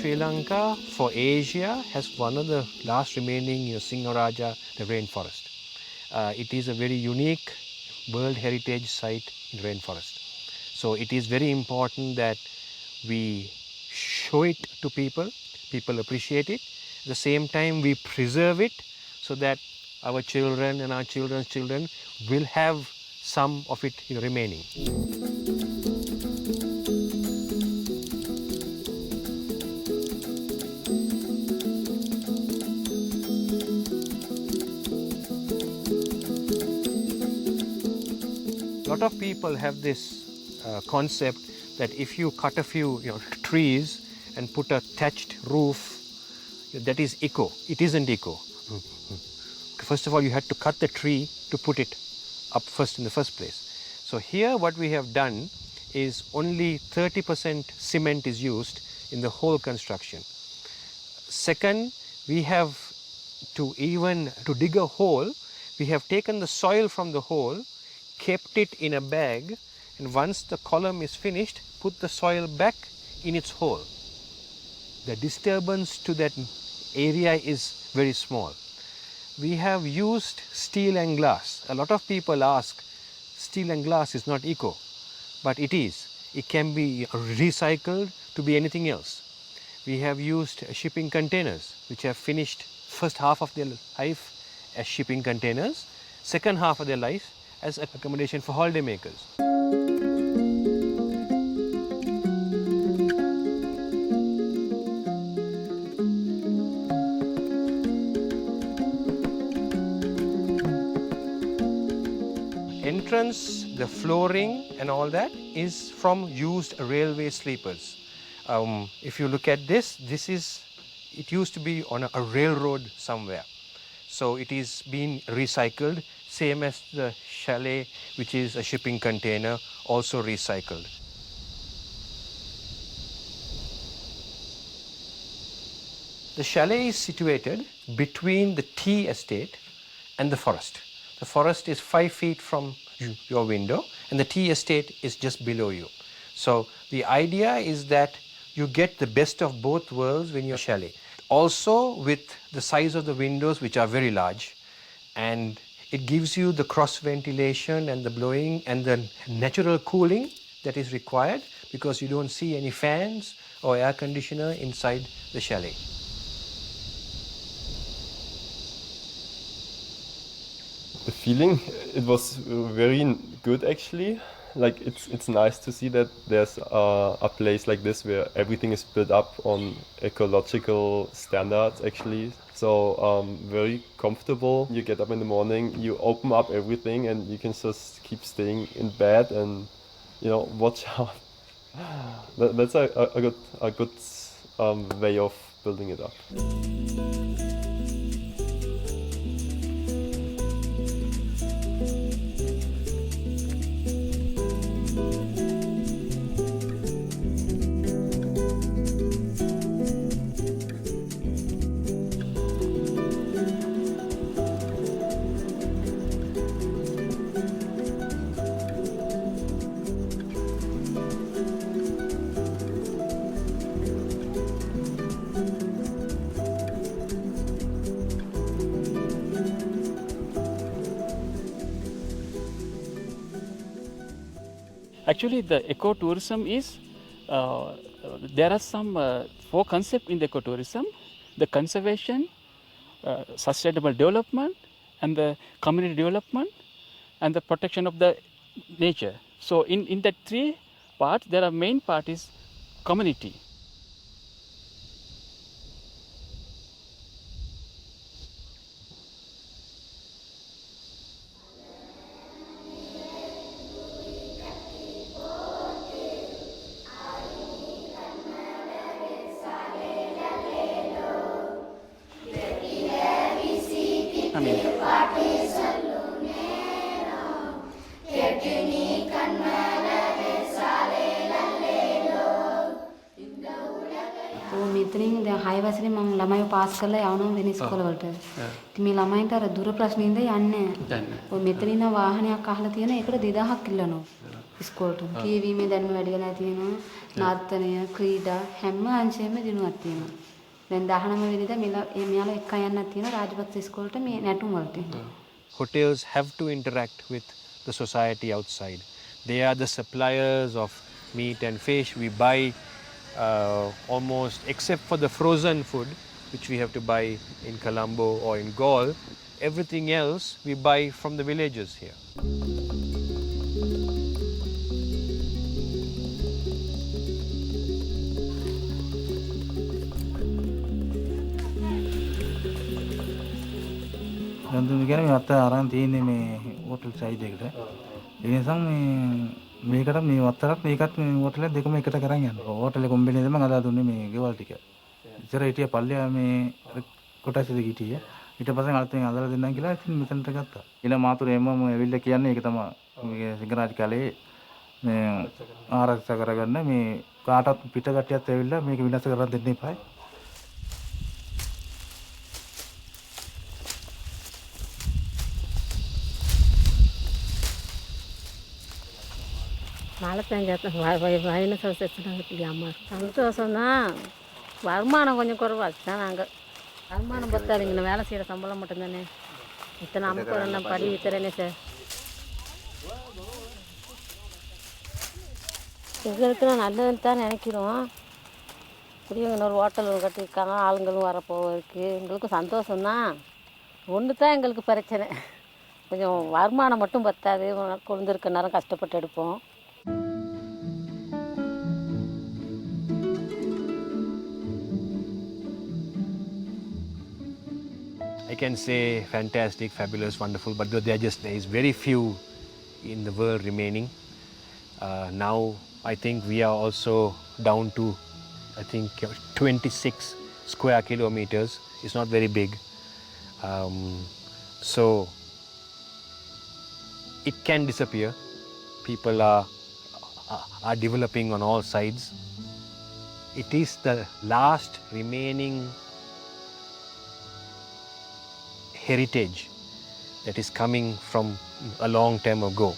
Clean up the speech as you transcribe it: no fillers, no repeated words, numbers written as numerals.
Sri Lanka, for Asia, has one of the last remaining Sinharaja, the rainforest. It is a very unique World Heritage Site in rainforest. So it is very important that we show it to people, people appreciate it. At the same time, we preserve it so that our children and our children's children will have some of it remaining. A lot of people have this concept that if you cut a few trees and put a thatched roof, that is eco. It isn't eco. First of all, you had to cut the tree to put it up first in the first place. So here what we have done is only 30% cement is used in the whole construction. Second, we have to dig a hole, we have taken the soil from the hole, kept it in a bag, and once the column is finished, put the soil back in its hole. The disturbance to that area is very small. We have used steel and glass. A lot of people ask, steel and glass is not eco, but it is. It can be recycled to be anything else. We have used shipping containers, which have finished first half of their life as shipping containers, second half of their life as accommodation for holidaymakers. Entrance, the flooring and all that is from used railway sleepers. If you look at this, it used to be on a railroad somewhere. So it is being recycled, same as the chalet, which is a shipping container, also recycled. The chalet is situated between the tea estate and the forest. The forest is 5 feet from your window and the tea estate is just below you. So the idea is that you get the best of both worlds when you're chalet. Also with the size of the windows, which are very large, and it gives you the cross ventilation and the blowing and the natural cooling that is required, because you don't see any fans or air conditioner inside the chalet. The feeling, it was very good actually. Like it's nice to see that there's a place like this where everything is built up on ecological standards actually. So very comfortable. You get up in the morning, you open up everything and you can just keep staying in bed and watch out. That's a good way of building it up. Actually, the ecotourism is, there are some 4 concepts in the ecotourism: the conservation, sustainable development, and the community development, and the protection of the nature. So in that 3 parts, there are main part is community. මෙතනින් දැන් 6 වසරේ මම ළමයිව pass කරලා යවනවා වෙන ඉස්කෝලවලට. ඉතින් මේ ළමයින්ට අර දුර ප්‍රශ්නින්ද යන්නේ නැහැ. ඔය මෙතනින් වාහනයක් අහලා තියෙන එකට 2000ක් ඉල්ලනවා. ඉස්කෝලේට. කියවීමේ දැනුම වැඩි වෙලා තියෙනවා. නර්තනය, ක්‍රීඩා හැම අංශයෙන්ම දිනුවක් තියෙනවා. දැන් 19 වෙනිදා මෙයාලා එක්ක යන්නත් තියෙනවා රාජපක්ෂ ඉස්කෝලේට මේ නැටුම් වලට. Hotels have to interact with the society outside. They are the suppliers of meat and fish. We buy almost, except for the frozen food, which we have to buy in Colombo or in Gaul, everything else we buy from the villages here. ගන්දුම කියන මේ වත්ත අරන් තියෙන්නේ මේ hotel side එකට. ඒ නිසා මේකට මේ වත්තරත් මේකත් මේ හෝටලෙන් දෙකම එකට කරන් යනවා. හෝටලේ කොම්බිනේ තමයි අදලා දුන්නේ මේ ගෙවල් ටික. ඉතර හිටිය පල්ලිය මේ කොටස් දෙක හිටියේ. ඊට පස්සේ අලුතෙන් අදලා දෙන්නම් කියලා ඉතින් මෙතනට ගත්තා. ඊළඟ මාතුරු එම්මම ඇවිල්ලා කියන්නේ ඒක තමයි මේ සිංහරාජ කාලේ මේ ආරක්ෂා කරගන්න මේ කාටවත් පිට කට්ටියත් ඇවිල්ලා මේක විනාශ කරන්න දෙන්න එපායි. மழை பெஞ்சாத்தான் வயலில் செத்துனாங்க சந்தோஷம் தான் வருமானம் கொஞ்சம் குறைவாச்சு தான் நாங்கள் வருமானம் பத்தாதுங்க வேலை செய்கிற சம்பளம் மட்டும்தானே இத்தனை நமக்கு ஒரு படி வித்துறேனே சார் எங்களுக்கு நான் நல்லதுன்னு தான் நினைக்கிறோம் இப்படியும் இன்னொரு ஹோட்டல் கட்டியிருக்காங்க ஆளுங்களும் வரப்போவதுக்கு எங்களுக்கும் சந்தோஷம்தான் ஒன்று தான் எங்களுக்கு பிரச்சனை கொஞ்சம் வருமானம் மட்டும் பத்தாது குழந்திருக்க நேரம் கஷ்டப்பட்டு எடுப்போம். I can say fantastic, fabulous, wonderful, but there is very few in the world remaining. Now I think we are also down to 26 square kilometers. It's not very big. So it can disappear. People are developing on all sides. It is the last remaining heritage that is coming from a long time ago.